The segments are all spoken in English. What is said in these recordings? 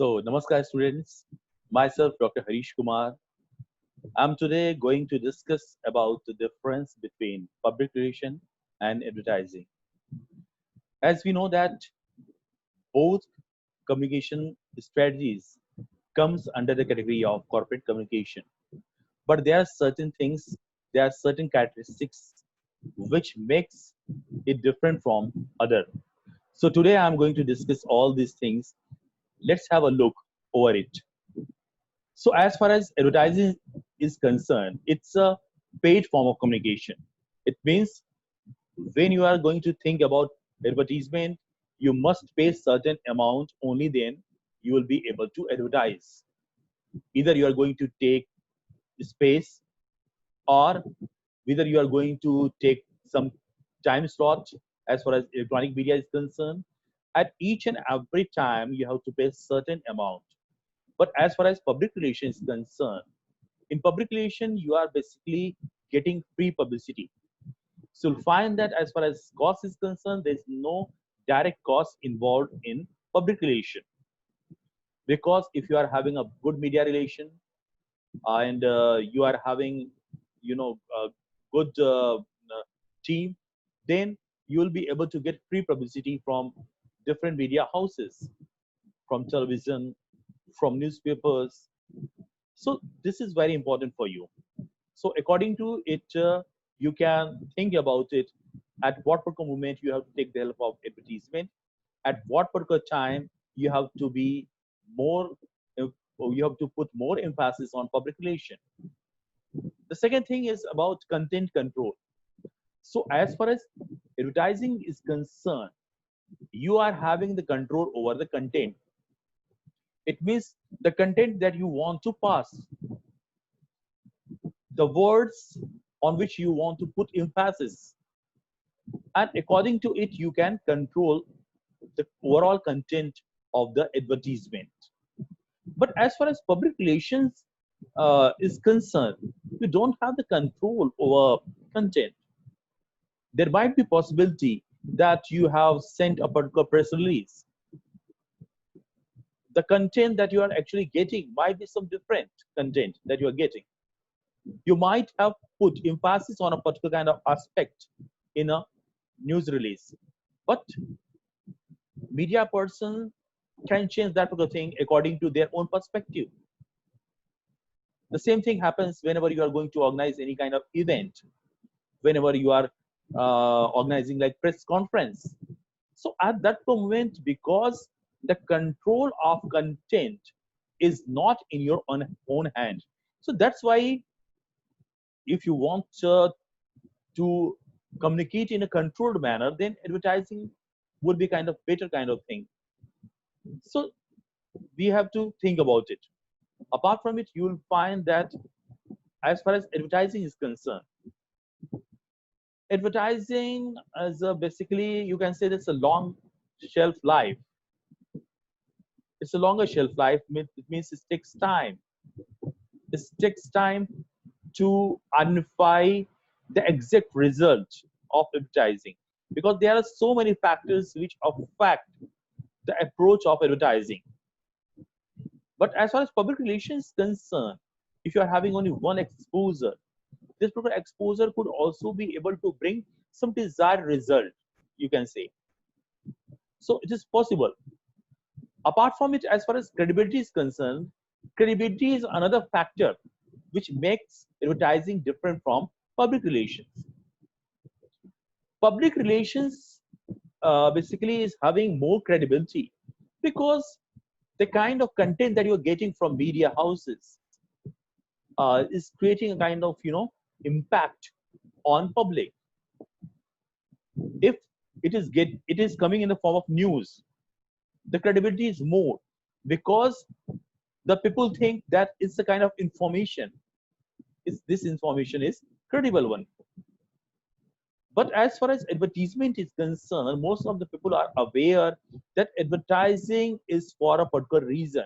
Namaskar students, myself Dr. Harish Kumar. I'm today going to discuss about the difference between public relation and advertising. As we know that both communication strategies comes under the category of corporate communication, but there are certain things, there are certain characteristics which makes it different from other. So today I'm going to discuss all these things. Let's have a look over it. So as far as advertising is concerned, it's a paid form of communication. It means when you are going to think about advertisement, you must pay certain amount, only then you will be able to advertise. Either you are going to take space, or whether you are going to take some time slot. As far as electronic media is concerned, at each and every time you have to pay certain amount. But as far as public relations is concerned, in public relation, you are basically getting free publicity. So you'll find that as far as cost is concerned, there's no direct cost involved in public relation. Because if you are having a good media relation and you are having, a good team, then you will be able to get free publicity from different media houses, from television, from newspapers. So this is very important for you. So according to it, you can think about it at what particular moment you have to take the help of advertisement, at what particular time you have to be more, you have to put more emphasis on public relation. The second thing is about content control. So as far as advertising is concerned, you are having the control over the content. It means the content that you want to pass, the words on which you want to put emphasis, and according to it you can control the overall content of the advertisement. But as far as public relations is concerned, you don't have the control over content. There might be possibility that you have sent a particular press release. The content that you are actually getting might be some different content that you are getting. You might have put emphasis on a particular kind of aspect in a news release, but media person can change that particular thing according to their own perspective. The same thing happens whenever you are going to organize any kind of event, whenever you are organizing like press conference. So at that moment, because the control of content is not in your own hand, so that's why if you want to communicate in a controlled manner, then advertising would be kind of better kind of thing. So we have to think about it. Apart from it, you will find that as far as advertising is concerned, advertising is basically, you can say that's a long shelf life. It's a longer shelf life. It means it takes time. It takes time to identify the exact result of advertising, because there are so many factors which affect the approach of advertising. But as far as public relations is concerned, if you are having only one exposure, this particular exposure could also be able to bring some desired result, you can say. So it is possible. Apart from it, as far as credibility is concerned, credibility is another factor which makes advertising different from public relations. Public relations basically is having more credibility because the kind of content that you're getting from media houses is creating a kind of impact on public. If it is coming in the form of news, the credibility is more because the people think that it's a kind of information. This information is credible one. But as far as advertisement is concerned, most of the people are aware that advertising is for a particular reason,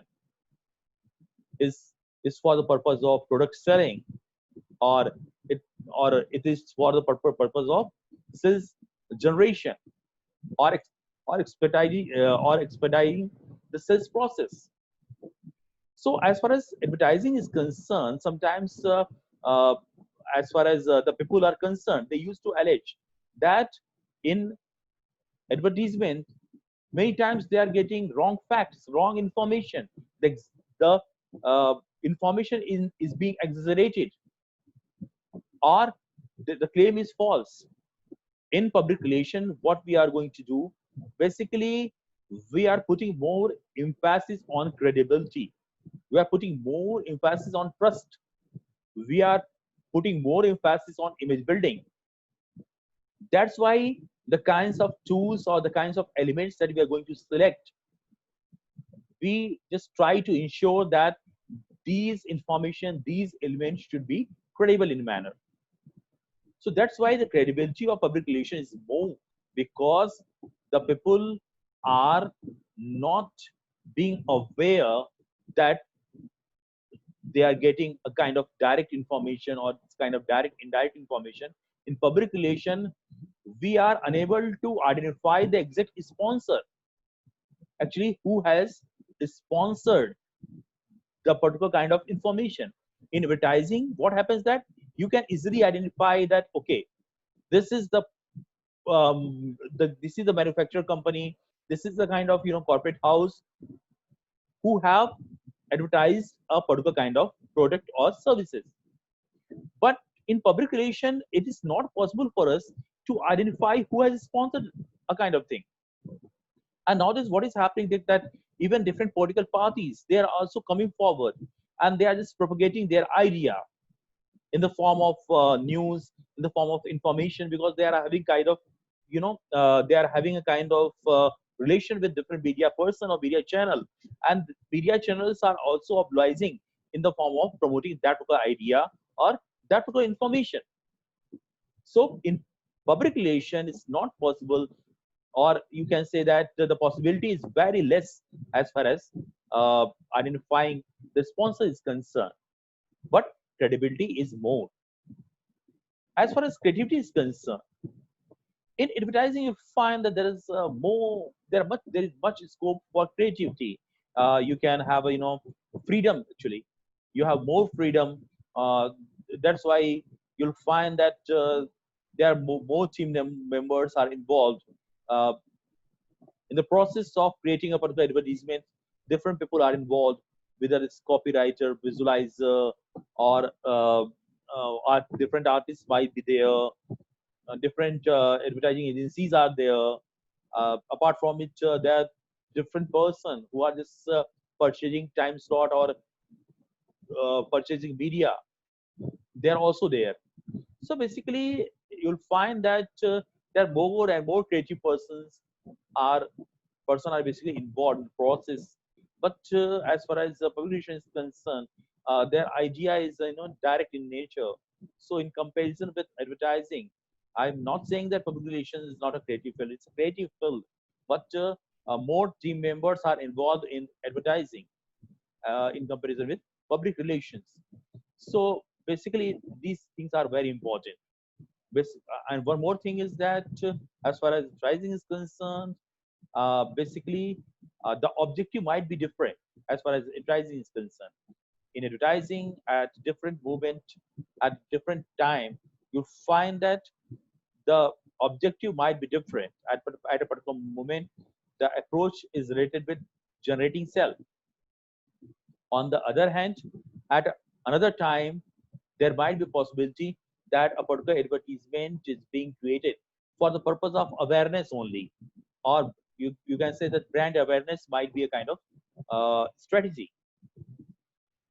is for the purpose of product selling, or it is for the purpose of sales generation, or expediting the sales process. So as far as advertising is concerned, sometimes uh, as far as the people are concerned, they used to allege that in advertisement many times they are getting wrong facts, wrong information. The information is being exaggerated, or the claim is false. In public relation, what we are going to do, basically, we are putting more emphasis on credibility. We are putting more emphasis on trust. We are putting more emphasis on image building. That's why the kinds of tools or the kinds of elements that we are going to select, we just try to ensure that these information, these elements should be credible in manner. So that's why the credibility of public relation is more, because the people are not being aware that they are getting a kind of direct information or kind of direct indirect information. In public relation, we are unable to identify the exact sponsor, actually who has sponsored the particular kind of information. In advertising, what happens that you can easily identify that, okay, this is this is the manufacturer company, this is the kind of corporate house who have advertised a particular kind of product or services. But in public relation, it is not possible for us to identify who has sponsored a kind of thing. And nowadays, what is happening is that even different political parties, they are also coming forward and they are just propagating their idea in the form of news, in the form of information, because they are having kind of, they are having a kind of relation with different media person or media channel, and media channels are also obliging in the form of promoting that particular idea or that particular information. So in public relation, it's not possible, or you can say that the possibility is very less as far as identifying the sponsor is concerned, but credibility is more. As far as creativity is concerned, in advertising, you find that there is there is much scope for creativity. You can have freedom. Actually, you have more freedom. That's why you'll find that there are more members are involved in the process of creating a particular advertisement. Different people are involved, whether it's copywriter, visualizer, or different artists might be there, different advertising agencies are there. Apart from it, there are different person who are just purchasing time slot or purchasing media. They are also there. So basically, you'll find that there are more and more creative are are basically involved in the process. But as far as the publication is concerned, their idea is direct in nature. So in comparison with advertising, I'm not saying that public relations is not a creative field. It's a creative field, but more team members are involved in advertising in comparison with public relations. So basically, these things are very important. And one more thing is that as far as advertising is concerned, basically the objective might be different as far as advertising is concerned. In advertising, at different moment, at different time, you find that the objective might be different. At a particular moment, the approach is related with generating sales. On the other hand, at another time, there might be possibility that a particular advertisement is being created for the purpose of awareness only, or you can say that brand awareness might be a kind of strategy.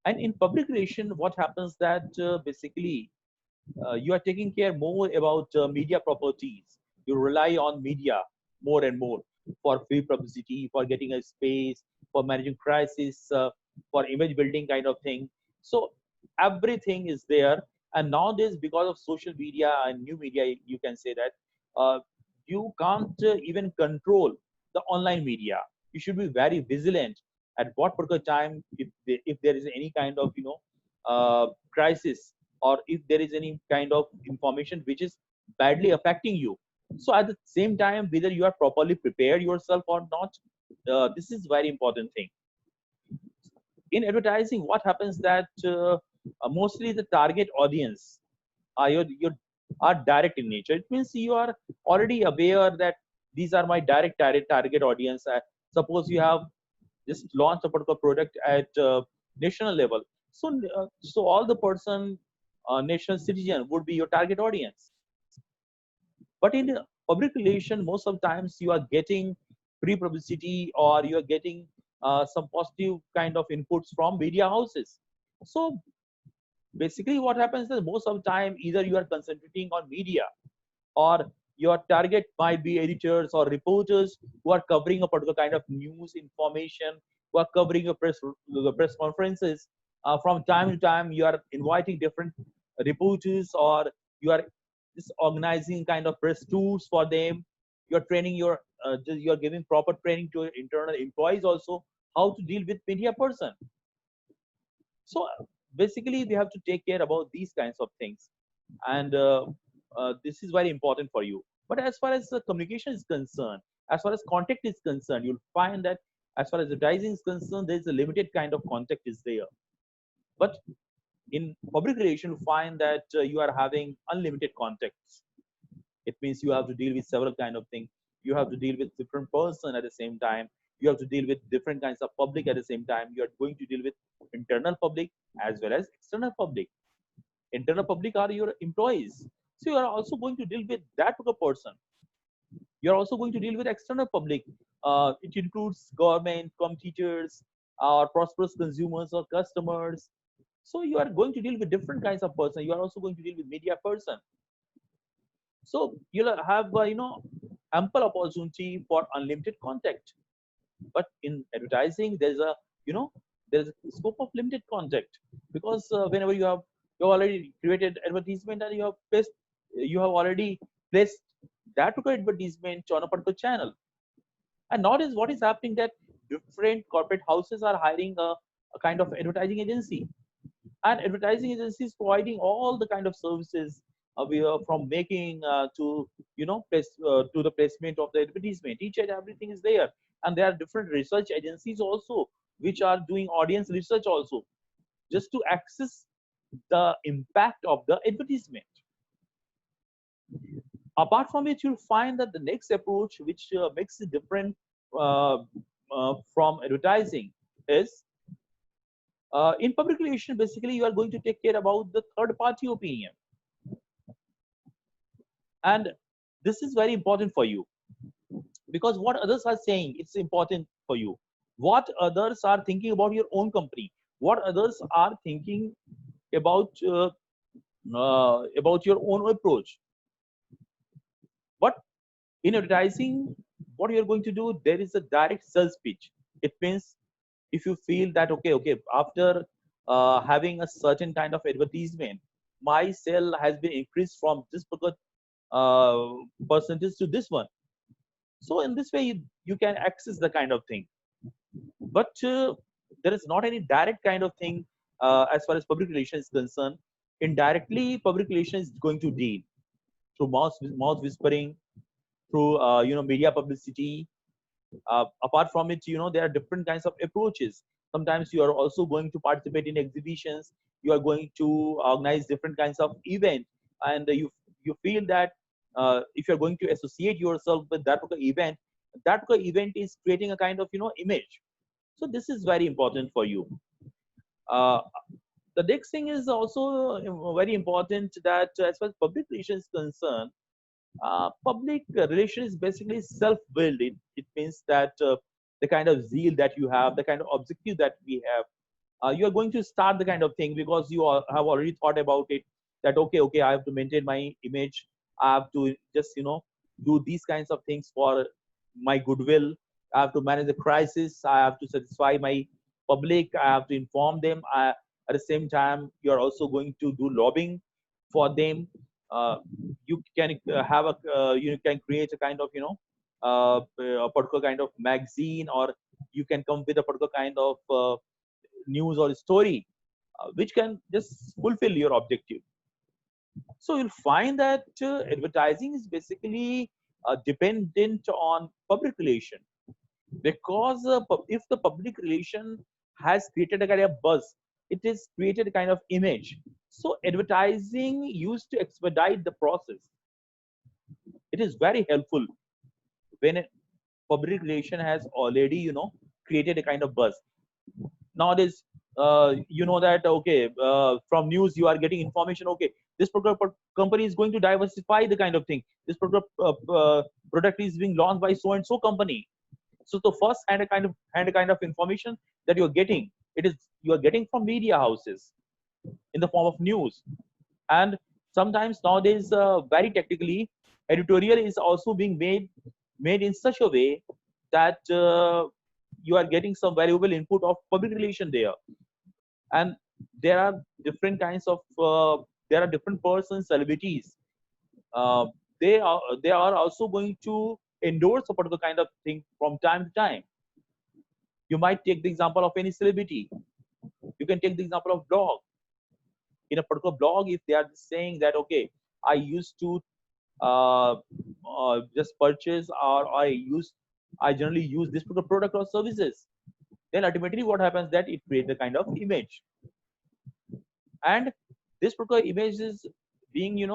And in public relation, what happens that basically you are taking care more about media properties. You rely on media more and more for free publicity, for getting a space, for managing crisis, for image building kind of thing. So everything is there. And nowadays, because of social media and new media, you can say that you can't even control the online media. You should be very vigilant at what particular time, if there is any kind of crisis, or if there is any kind of information which is badly affecting you. So at the same time, whether you are properly prepared yourself or not, this is very important thing. in advertising, what happens that mostly the target audience your are direct in nature. It means you are already aware that these are my direct target audience. Suppose you have just launched a particular product at national level, so all the person, national citizen would be your target audience. But in public relation, most of times you are getting free publicity, or you are getting some positive kind of inputs from media houses. So basically what happens is most of the time either you are concentrating on media, or your target might be editors or reporters who are covering a particular kind of news information, who are covering the press conferences. From time to time you are inviting different reporters, or you are just organizing kind of press tours for them. You're training you're giving proper training to your internal employees also, how to deal with media person. So basically we have to take care about these kinds of things, and this is very important for you. But as far as communication is concerned, as far as contact is concerned, you'll find that as far as advertising is concerned, there's a limited kind of contact is there. But in public relation, you find that you are having unlimited contacts. It means you have to deal with several kind of things. You have to deal with different person at the same time. You have to deal with different kinds of public at the same time. You are going to deal with internal public as well as external public. Internal public are your employees, so you are also going to deal with that particular person. You are also going to deal with external public. It includes government, competitors, or prosperous consumers or customers. So you are going to deal with different kinds of person. You are also going to deal with media person. So you'll have ample opportunity for unlimited contact. But in advertising, there's a you know there's a scope of limited contact, because whenever you already created advertisement, and you have already placed that particular advertisement on a particular channel. And notice what is happening, that different corporate houses are hiring a kind of advertising agency, and advertising agencies providing all the kind of services, we are from making to to the placement of the advertisement. Each and everything is there, and there are different research agencies also which are doing audience research also, just to access the impact of the advertisement. Apart from it, you'll find that the next approach which makes it different uh, from advertising is, in public relation, basically you are going to take care about the third party opinion. And this is very important for you, because what others are saying, it's important for you. What others are thinking about your own company, what others are thinking about your own approach. But in advertising, what you're going to do, there is a direct sales pitch. It means if you feel that okay, after having a certain kind of advertisement, my sale has been increased from this particular percentage to this one. So in this way, you can access the kind of thing. But there is not any direct kind of thing as far as public relations is concerned. Indirectly, public relations is going to deal through mouth whispering, through media publicity. Apart from it, there are different kinds of approaches. Sometimes you are also going to participate in exhibitions. You are going to organize different kinds of event, and you feel that if you're going to associate yourself with that particular event, that particular event is creating a kind of image. So this is very important for you. uh, the next thing is also very important, that as far as public relations is concerned, public relation is basically self-built. It means that the kind of zeal that you have, the kind of objective that we have, you are going to start the kind of thing because you have already thought about it. That okay, I have to maintain my image. I have to just do these kinds of things for my goodwill. I have to manage the crisis. I have to satisfy my public. I have to inform them. At the same time, you are also going to do lobbying for them. You can have a you can create a kind of a particular kind of magazine, or you can come with a particular kind of news or story which can just fulfill your objective. So you'll find that advertising is basically dependent on public relation, because if the public relation has created a kind of buzz. It is created a kind of image. So advertising used to expedite the process. It is very helpful when public relation has already, created a kind of buzz. Nowadays, you know that, okay, from news you are getting information, okay, this particular company is going to diversify the kind of thing. This particular product is being launched by so and so company. So the first hand kind of information that you're getting, it is you are getting from media houses in the form of news. And sometimes nowadays, very technically, editorial is also being made in such a way that you are getting some valuable input of public relation there. And there are different kinds of there are different persons, celebrities, uh, they are also going to endorse a particular kind of thing from time to time. You might take the example of any celebrity. You can take the example of blog. In a particular blog, if they are saying that, okay, I used to uh, just purchase, or I generally use this particular product or services, then ultimately what happens that it creates a kind of image. And this particular image is being,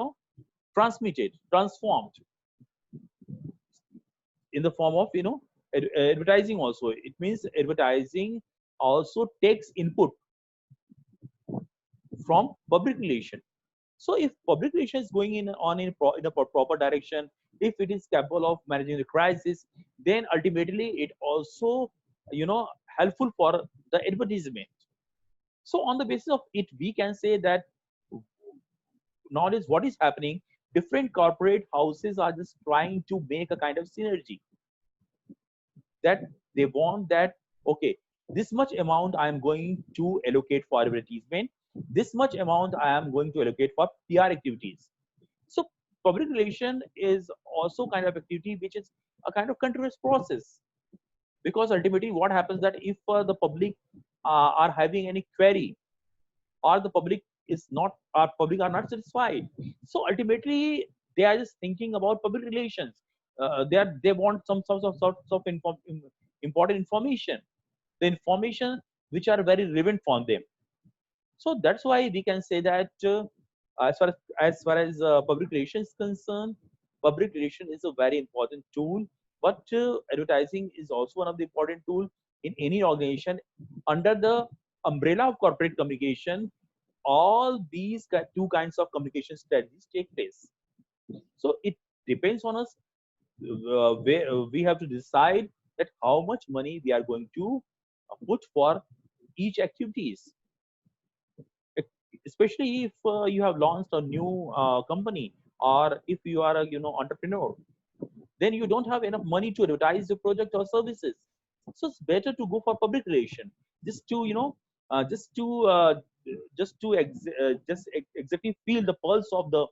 transmitted, transformed in the form of, advertising also. It means advertising also takes input from public relation. So if public relation is going in a proper direction, if it is capable of managing the crisis, then ultimately it also, helpful for the advertisement. So on the basis of it, we can say that nowadays what is happening, different corporate houses are just trying to make a kind of synergy, that they want that, okay, this much amount I am going to allocate for advertisement, this much amount I am going to allocate for PR activities. So public relation is also kind of activity which is a kind of continuous process, because ultimately what happens that if the public are having any query, or the public is not or public are not satisfied, so ultimately they are just thinking about public relations. They want some sorts of important information, the information which are very relevant for them. So that's why we can say that, as far as public relations is concerned, public relation is a very important tool. But advertising is also one of the important tool in any organization. Under the umbrella of corporate communication, all these two kinds of communication strategies take place. So it depends on us, where we have to decide that how much money we are going to put for each activities. Especially if you have launched a new company, or if you are a, entrepreneur, then you don't have enough money to advertise your product or services. So it's better to go for public relation, just to, just to exactly feel the pulse of the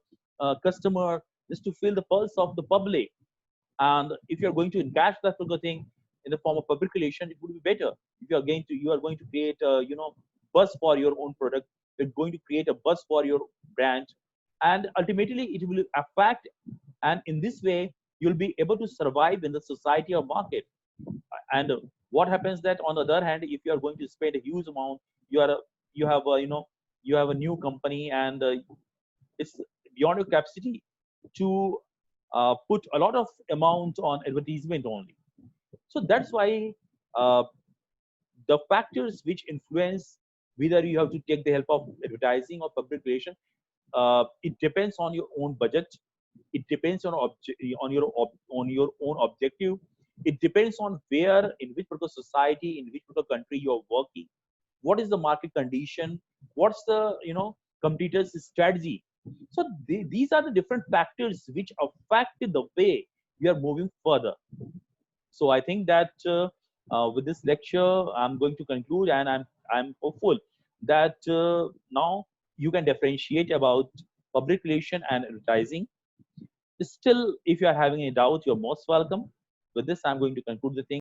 customer, just to feel the pulse of the public. And if you are going to encash that particular thing in the form of public relation, it would be better. If you are going to create a, buzz for your own product, you're going to create a buzz for your brand, and ultimately it will affect. And in this way you'll be able to survive in the society or market. And what happens that, on the other hand, if you are going to spend a huge amount, you are you have a, you have a new company, and it's beyond your capacity to put a lot of amount on advertisement only. So that's why uh, the factors which influence whether you have to take the help of advertising or public relation, it depends on your own budget. It depends on on your own objective. It depends on where, in which particular society, in which particular country you are working. What is the market condition? What's the, competitors' strategy? So these are the different factors which affect the way we are moving further. So I think that with this lecture, I'm going to conclude, and I'm hopeful that now you can differentiate about public relation and advertising. Still, if you are having any doubt, you're most welcome. With this, I'm going to conclude the thing.